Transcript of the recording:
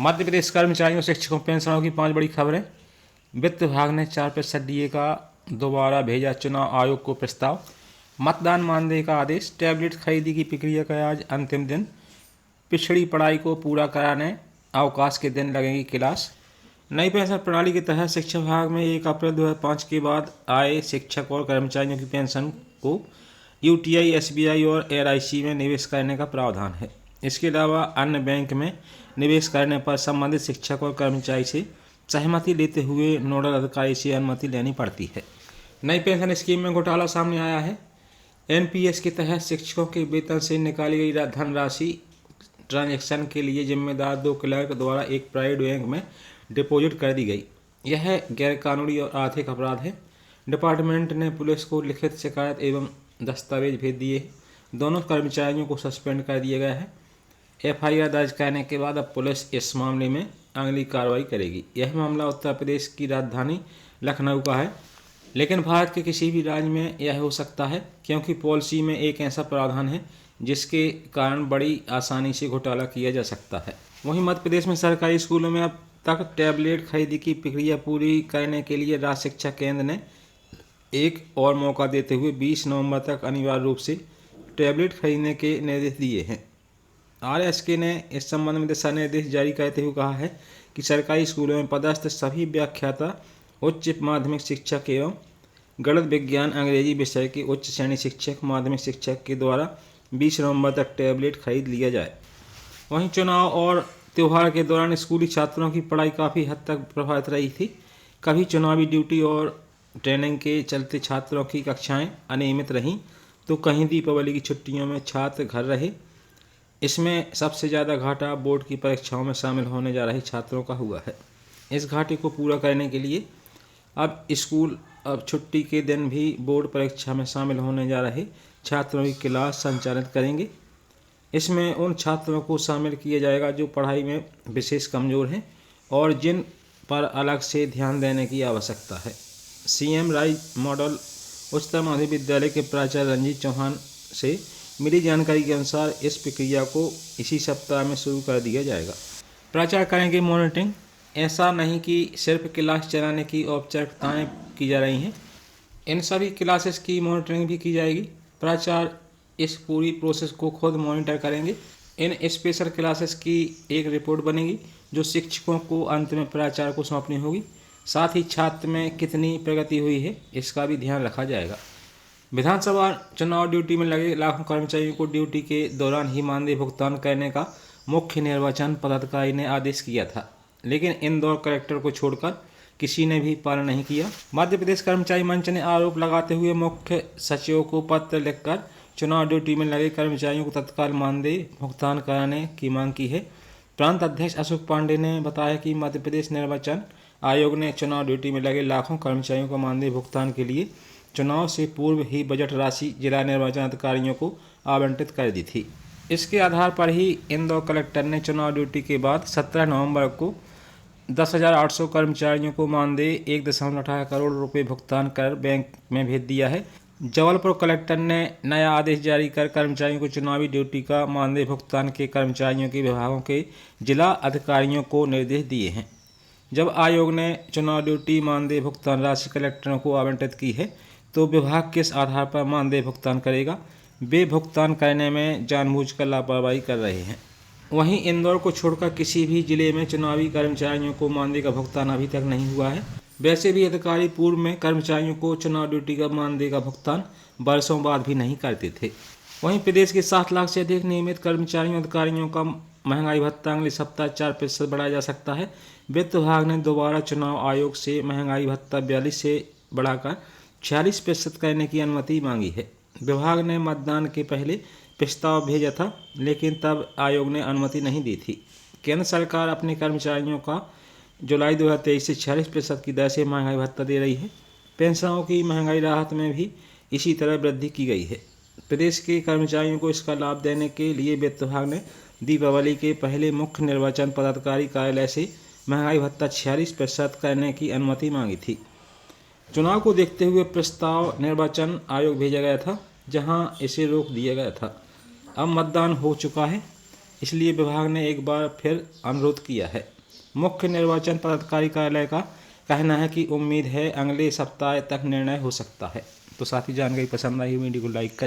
मध्य प्रदेश कर्मचारियों शिक्षकों पेंशनों की 5 बड़ी खबरें। वित्त विभाग ने 4% डीए का दोबारा भेजा चुनाव आयोग को प्रस्ताव। मतदान मानदेय का आदेश। टैबलेट खरीदी की प्रक्रिया का आज अंतिम दिन। पिछड़ी पढ़ाई को पूरा कराने अवकाश के दिन लगेगी क्लास। नई पेंशन प्रणाली के तहत शिक्षा विभाग में 1 अप्रैल 2005 के बाद आए शिक्षक और कर्मचारियों की पेंशन को यूटीआई, एसबीआई और एलआईसी में निवेश करने का प्रावधान है। इसके अलावा अन्य बैंक में निवेश करने पर संबंधित शिक्षक और कर्मचारी से सहमति लेते हुए नोडल अधिकारी से अनुमति लेनी पड़ती है। नई पेंशन स्कीम में घोटाला सामने आया है। एनपीएस के तहत शिक्षकों के वेतन से निकाली गई धनराशि ट्रांजैक्शन के लिए जिम्मेदार 2 क्लर्क द्वारा एक प्राइवेट बैंक में डिपॉजिट कर दी गई। यह गैरकानूनी और आर्थिक अपराध है। डिपार्टमेंट ने पुलिस को लिखित शिकायत एवं दस्तावेज भेज दिए। दोनों कर्मचारियों को सस्पेंड कर दिया गया है। एफआईआर दर्ज करने के बाद अब पुलिस इस मामले में अगली कार्रवाई करेगी। यह मामला उत्तर प्रदेश की राजधानी लखनऊ का है, लेकिन भारत के किसी भी राज्य में यह हो सकता है, क्योंकि पॉलिसी में एक ऐसा प्रावधान है जिसके कारण बड़ी आसानी से घोटाला किया जा सकता है। वहीं मध्य प्रदेश में सरकारी स्कूलों में अब तक टैबलेट खरीदी की प्रक्रिया पूरी करने के लिए राज्य शिक्षा केंद्र ने एक और मौका देते हुए 20 नवंबर तक अनिवार्य रूप से टैबलेट खरीदने के निर्देश दिए हैं। आरएसके ने इस संबंध में दिशा निर्देश जारी करते हुए कहा है कि सरकारी स्कूलों में पदस्थ सभी व्याख्याता, उच्च माध्यमिक शिक्षक एवं गणित, विज्ञान, अंग्रेजी विषय के उच्च श्रेणी शिक्षक, माध्यमिक शिक्षक के द्वारा 20 नवंबर तक टैबलेट खरीद लिया जाए। वहीं चुनाव और त्यौहार के दौरान स्कूली छात्रों की पढ़ाई काफ़ी हद तक प्रभावित रही थी। कभी चुनावी ड्यूटी और ट्रेनिंग के चलते छात्रों की कक्षाएं अनियमित रहीं, तो कहीं दीपावली की छुट्टियों में छात्र घर रहे। इसमें सबसे ज़्यादा घाटा बोर्ड की परीक्षाओं में शामिल होने जा रहे छात्रों का हुआ है। इस घाटे को पूरा करने के लिए अब स्कूल छुट्टी के दिन भी बोर्ड परीक्षा में शामिल होने जा रहे छात्रों की क्लास संचालित करेंगे। इसमें उन छात्रों को शामिल किया जाएगा जो पढ़ाई में विशेष कमज़ोर हैं और जिन पर अलग से ध्यान देने की आवश्यकता है। सीएम राइज मॉडल उच्चतर माध्यमिक विद्यालय के प्राचार्य रंजीत चौहान से मिली जानकारी के अनुसार इस प्रक्रिया को इसी सप्ताह में शुरू कर दिया जाएगा। प्राचार्य करेंगे मॉनिटरिंग। ऐसा नहीं कि सिर्फ क्लास चलाने की औपचारिकताएं की जा रही हैं, इन सभी क्लासेस की मॉनिटरिंग भी की जाएगी। प्राचार्य इस पूरी प्रोसेस को खुद मॉनिटर करेंगे। इन स्पेशल क्लासेस की एक रिपोर्ट बनेगी जो शिक्षकों को अंत में प्राचार्य को सौंपनी होगी। साथ ही छात्र में कितनी प्रगति हुई है इसका भी ध्यान रखा जाएगा। विधानसभा चुनाव ड्यूटी में लगे लाखों कर्मचारियों को ड्यूटी के दौरान ही मानदेय भुगतान करने का मुख्य निर्वाचन पदाधिकारी ने आदेश किया था, लेकिन इंदौर कलेक्टर को छोड़कर किसी ने भी पालन नहीं किया। मध्य प्रदेश कर्मचारी मंच ने आरोप लगाते हुए मुख्य सचिव को पत्र लिखकर चुनाव ड्यूटी में लगे कर्मचारियों को तत्काल मानदेय भुगतान कराने की मांग की है। प्रांत अध्यक्ष अशोक पांडे ने बताया कि मध्य प्रदेश निर्वाचन आयोग ने चुनाव ड्यूटी में लगे लाखों कर्मचारियों को मानदेय भुगतान के लिए चुनाव से पूर्व ही बजट राशि जिला निर्वाचन अधिकारियों को आवंटित कर दी थी। इसके आधार पर ही इंदौर कलेक्टर ने चुनाव ड्यूटी के बाद 17 नवंबर को 10,800 कर्मचारियों को मानदेय 1.18 करोड़ रुपए भुगतान कर बैंक में भेज दिया है। जबलपुर कलेक्टर ने नया आदेश जारी कर कर्मचारियों को चुनावी ड्यूटी का मानदेय भुगतान के कर्मचारियों के विभागों के जिला अधिकारियों को निर्देश दिए हैं। जब आयोग ने चुनाव ड्यूटी मानदेय भुगतान राशि कलेक्टरों को आवंटित की है, तो विभाग किस आधार पर मानदेय भुगतान करेगा? वे भुगतान करने में जानबूझकर लापरवाही कर रहे हैं। वहीं इंदौर को छोड़कर किसी भी जिले में चुनावी कर्मचारियों को मानदेय का भुगतान अभी तक नहीं हुआ है। वैसे भी अधिकारी पूर्व में कर्मचारियों को चुनाव ड्यूटी का मानदेय का भुगतान वर्षों बाद भी नहीं करते थे। वहीं प्रदेश के 7 लाख से अधिक नियमित कर्मचारियों अधिकारियों का महंगाई भत्ता अगले सप्ताह 4% बढ़ाया जा सकता है। वित्त विभाग ने दोबारा चुनाव आयोग से महंगाई भत्ता 42 से बढ़ाकर 46% करने की अनुमति मांगी है। विभाग ने मतदान के पहले प्रस्ताव भेजा था, लेकिन तब आयोग ने अनुमति नहीं दी थी। केंद्र सरकार अपने कर्मचारियों का जुलाई 2023 से 46% की दर से महंगाई भत्ता दे रही है। पेंशनों की महंगाई राहत में भी इसी तरह वृद्धि की गई है। प्रदेश के कर्मचारियों को इसका लाभ देने के लिए वित्त विभाग ने दीपावली के पहले मुख्य निर्वाचन पदाधिकारी कार्यालय से महंगाई भत्ता 46% करने की अनुमति मांगी थी। चुनाव को देखते हुए प्रस्ताव निर्वाचन आयोग भेजा गया था, जहां इसे रोक दिया गया था। अब मतदान हो चुका है। इसलिए विभाग ने एक बार फिर अनुरोध किया है। मुख्य निर्वाचन पदाधिकारी कार्यालय का कहना है कि उम्मीद है अगले सप्ताह तक निर्णय हो सकता है। तो साथी जानकारी पसंद आई वीडियो को लाइक करें।